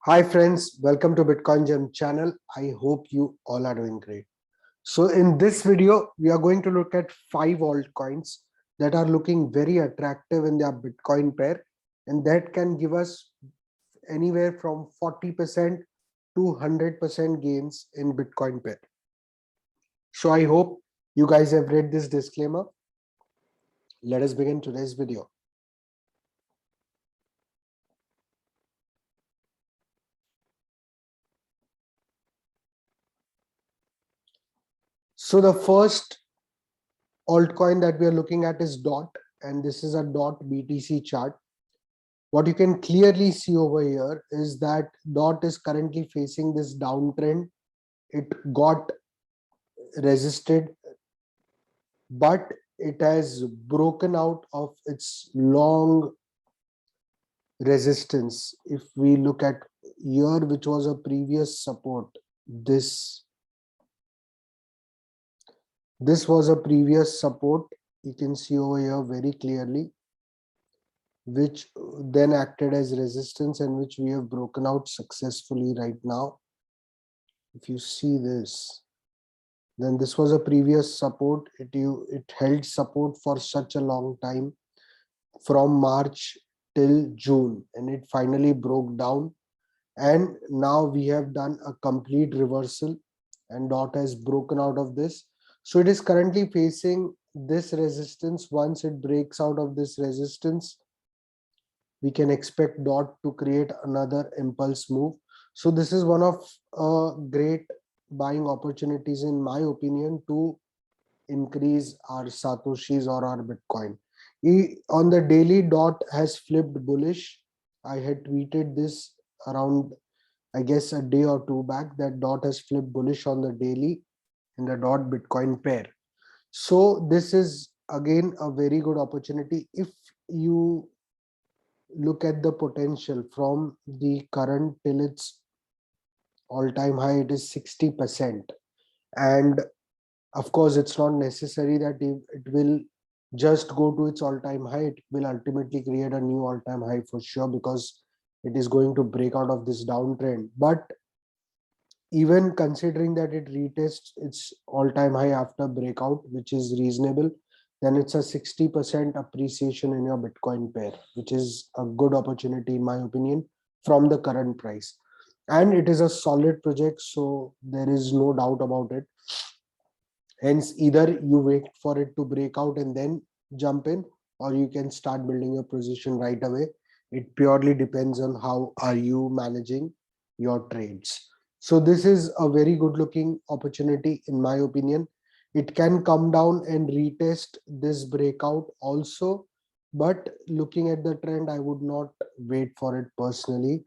Hi friends, welcome to Bitcoin Gem channel. I hope you all are doing great. So in this video, we are going to look at 5 altcoins that are looking very attractive in their Bitcoin pair, and that can give us anywhere from 40% to 100% gains in Bitcoin pair. So I hope you guys have read this disclaimer. Let us begin today's video. So the first altcoin that we are looking at is DOT, and this is a DOT BTC chart. What you can clearly see over here is that DOT is currently facing this downtrend. It got resisted, but it has broken out of its long resistance. If we look at here, which was a previous support, this was a previous support. You can see over here very clearly, which then acted as resistance and which we have broken out successfully right now. If you see this, then this was a previous support. It held support for such a long time from March till June, and it finally broke down, and now we have done a complete reversal and DOT has broken out of this. So it is currently facing this resistance. Once it breaks out of this resistance, we can expect DOT to create another impulse move. So this is one of great buying opportunities, in my opinion, to increase our satoshis or our Bitcoin. On the daily, DOT has flipped bullish. I had tweeted this around, I guess, a day or two back, that DOT has flipped bullish on the daily in the DOT Bitcoin pair. So this is again a very good opportunity. If you look at the potential from the current till its all-time high, it is 60%. And of course, it's not necessary that it will just go to its all-time high. It will ultimately create a new all-time high for sure, because it is going to break out of this downtrend. But even considering that it retests its all-time high after breakout, which is reasonable, then it's a 60% appreciation in your Bitcoin pair, which is a good opportunity in my opinion from the current price. And it is a solid project, so there is no doubt about it. Hence, either you wait for it to break out and then jump in, or you can start building your position right away. It purely depends on how are you managing your trades. So this is a very good looking opportunity in my opinion. It can come down and retest this breakout also, but looking at the trend, I would not wait for it personally.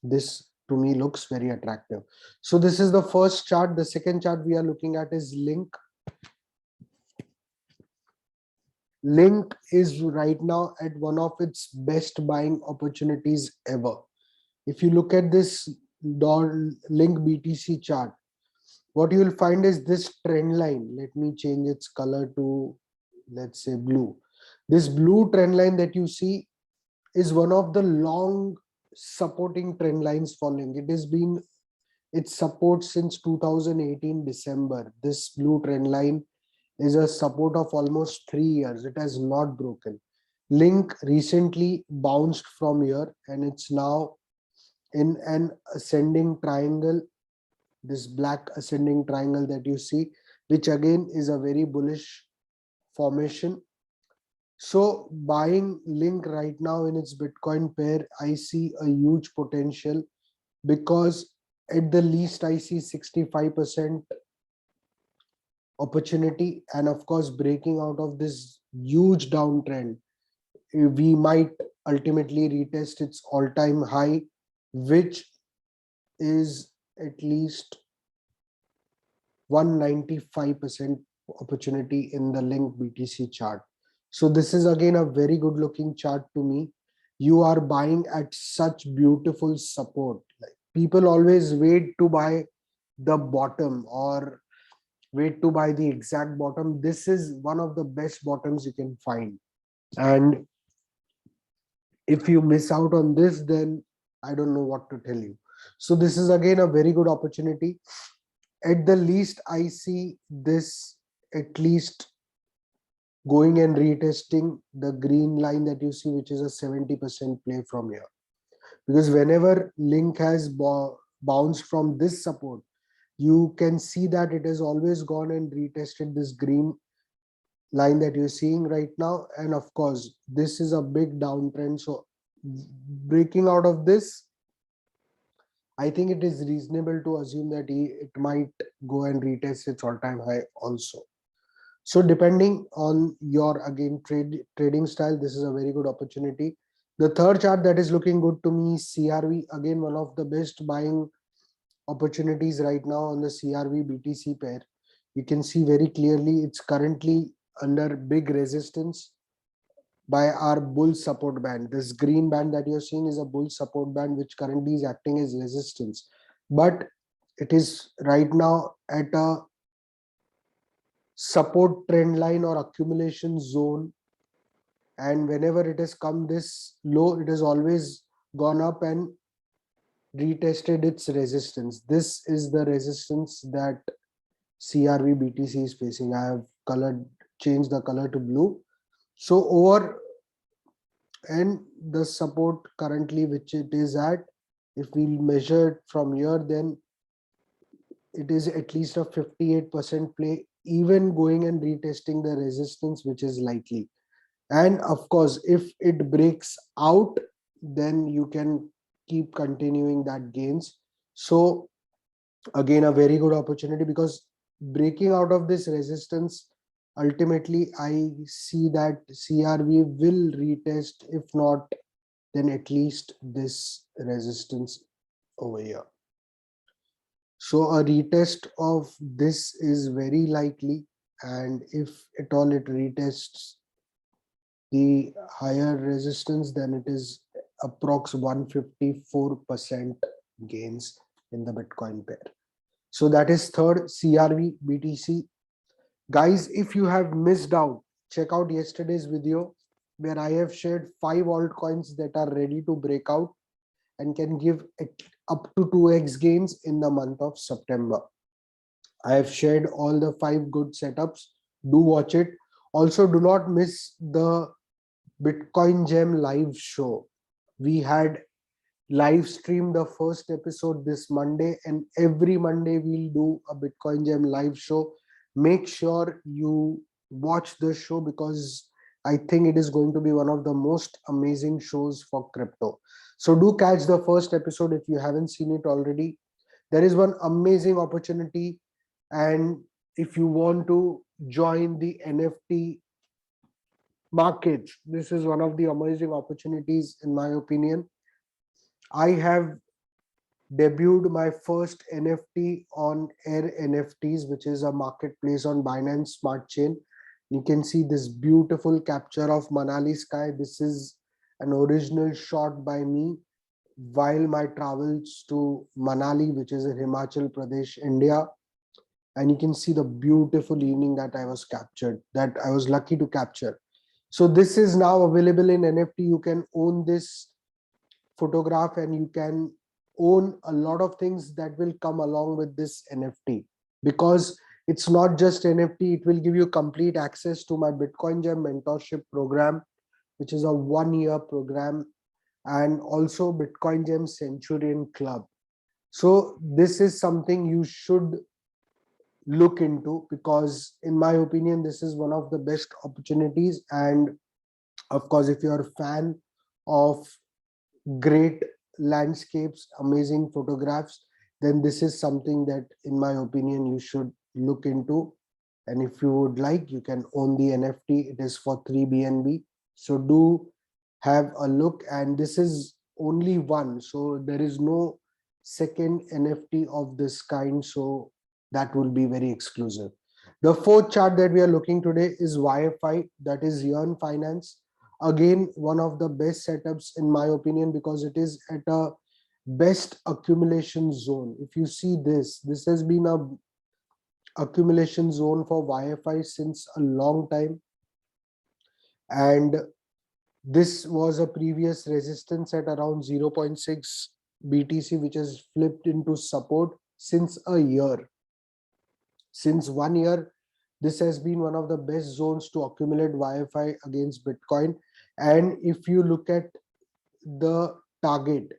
This to me looks very attractive. So this is the first chart. The second chart we are looking at is Link. Link is right now at one of its best buying opportunities ever. If you look at this Link BTC chart, what you will find is this trend line. Let me change its color to, let's say, blue. This blue trend line that you see is one of the long supporting trend lines for Link. It has been its support since 2018 December. This blue trend line is a support of almost 3 years. It has not broken. Link recently bounced from here and it's now in an ascending triangle, this black ascending triangle that you see, which again is a very bullish formation. So buying Link right now in its Bitcoin pair, I see a huge potential, because at the least I see 65% opportunity, and of course breaking out of this huge downtrend, we might ultimately retest its all-time high, which is at least 195% opportunity in the Link BTC chart. So this is again a very good looking chart to me. You are buying at such beautiful support. Like, people always wait to buy the bottom or wait to buy the exact bottom. This is one of the best bottoms you can find. And if you miss out on this, then I don't know what to tell you. So this is again a very good opportunity. At the least, I see this at least going and retesting the green line that you see, which is a 70% play from here. Because whenever link has bounced from this support, you can see that it has always gone and retested this green line that you're seeing right now. And of course, this is a big downtrend. So breaking out of this, I think it is reasonable to assume that it might go and retest its all-time high also. So depending on your again trading style, this is a very good opportunity. The third chart that is looking good to me is CRV. Again, one of the best buying opportunities right now on the CRV BTC pair. You can see very clearly it's currently under big resistance by our bull support band. This green band that you're seeing is a bull support band, which currently is acting as resistance. But it is right now at a support trend line or accumulation zone. And whenever it has come this low, it has always gone up and retested its resistance. This is the resistance that CRV BTC is facing. I have changed the color to blue. So over and the support currently which it is at, if we measure it from here, then it is at least a 58% play, even going and retesting the resistance, which is likely. And of course, if it breaks out, then you can keep continuing that gains. So again, a very good opportunity, because breaking out of this resistance, ultimately I see that CRV will retest, if not then at least this resistance over here. So a retest of this is very likely, and if at all it retests the higher resistance, then it is approx 154% gains in the Bitcoin pair. So that is third, CRV BTC. Guys, if you have missed out, check out yesterday's video where I have shared 5 altcoins that are ready to break out and can give up to 2x gains in the month of September. I have shared all the 5 good setups. Do watch it. Also, do not miss the Bitcoin Gem live show. We had live streamed the first episode this Monday, and every Monday we'll do a Bitcoin Gem live show. Make sure you watch the show, because I think it is going to be one of the most amazing shows for crypto. So do catch the first episode if you haven't seen it already. There is one amazing opportunity, and if you want to join the NFT markets, this is one of the amazing opportunities in my opinion. I have debuted my first NFT on Air NFTs, which is a marketplace on Binance Smart Chain. You can see this beautiful capture of Manali sky. This is an original shot by me while my travels to Manali, which is in Himachal Pradesh, India. And you can see the beautiful evening that I was lucky to capture. So this is now available in NFT. You can own this photograph, and you can own a lot of things that will come along with this NFT, because it's not just NFT. It will give you complete access to my Bitcoin Gem mentorship program, which is a 1-year program, and also Bitcoin Gem Centurion Club. So this is something you should look into, because in my opinion, this is one of the best opportunities. And of course, if you're a fan of great landscapes, amazing photographs, then this is something that in my opinion you should look into. And if you would like, you can own the NFT. It is for 3 BNB. So do have a look. And this is only one, so there is no second NFT of this kind, so that will be very exclusive. The fourth chart that we are looking today is YFI, that is Yearn Finance. Again, one of the best setups in my opinion, because it is at a best accumulation zone. If you see this has been a accumulation zone for YFI since a long time, and this was a previous resistance at around 0.6 BTC which has flipped into support since a year. Since 1 year, this has been one of the best zones to accumulate YFI against Bitcoin. And if you look at the target,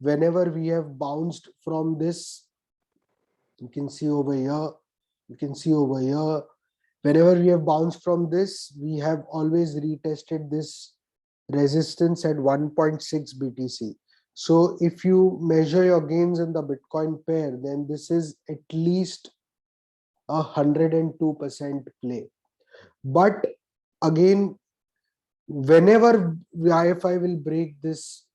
whenever we have bounced from this, you can see over here, you can see over here, whenever we have bounced from this, we have always retested this resistance at 1.6 BTC. So if you measure your gains in the Bitcoin pair, then this is at least 102% play. But again, whenever IFI will break this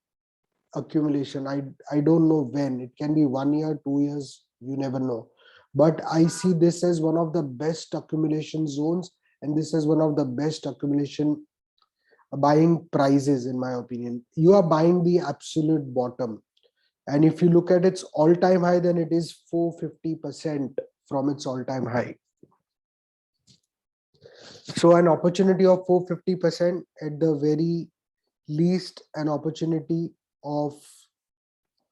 accumulation, I don't know when. It can be 1 year, 2 years, you never know. But I see this as one of the best accumulation zones, and this is one of the best accumulation buying prices, in my opinion. You are buying the absolute bottom. And if you look at its all-time high, then it is 450% from its all-time high. So an opportunity of 450%, at the very least an opportunity of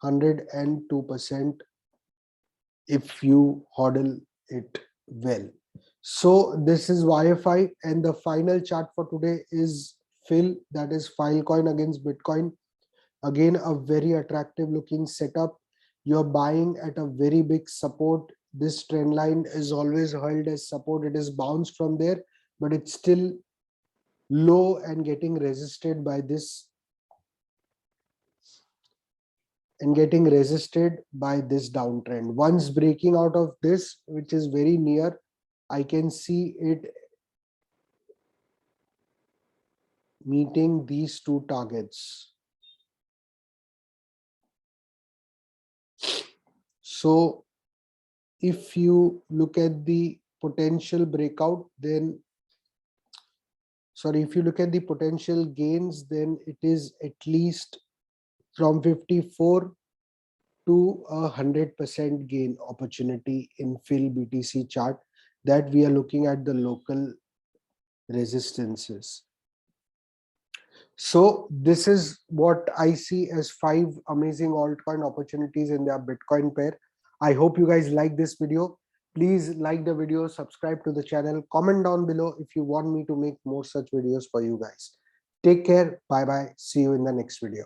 102% if you hodl it well. So this is YFI, and the final chart for today is FIL, that is Filecoin against Bitcoin. Again, a very attractive looking setup. You're buying at a very big support. This trend line is always held as support. It is bounced from there, but it's still low and getting resisted by this downtrend. Once breaking out of this, which is very near, I can see it meeting these two targets. So if you look at the potential breakout, then if you look at the potential gains, then it is at least from 54 to 100% gain opportunity in FIL BTC chart that we are looking at the local resistances. So this is what I see as 5 amazing altcoin opportunities in their Bitcoin pair. I hope you guys like this video. Please like the video, subscribe to the channel, comment down below if you want me to make more such videos for you guys. Take care. Bye bye. See you in the next video.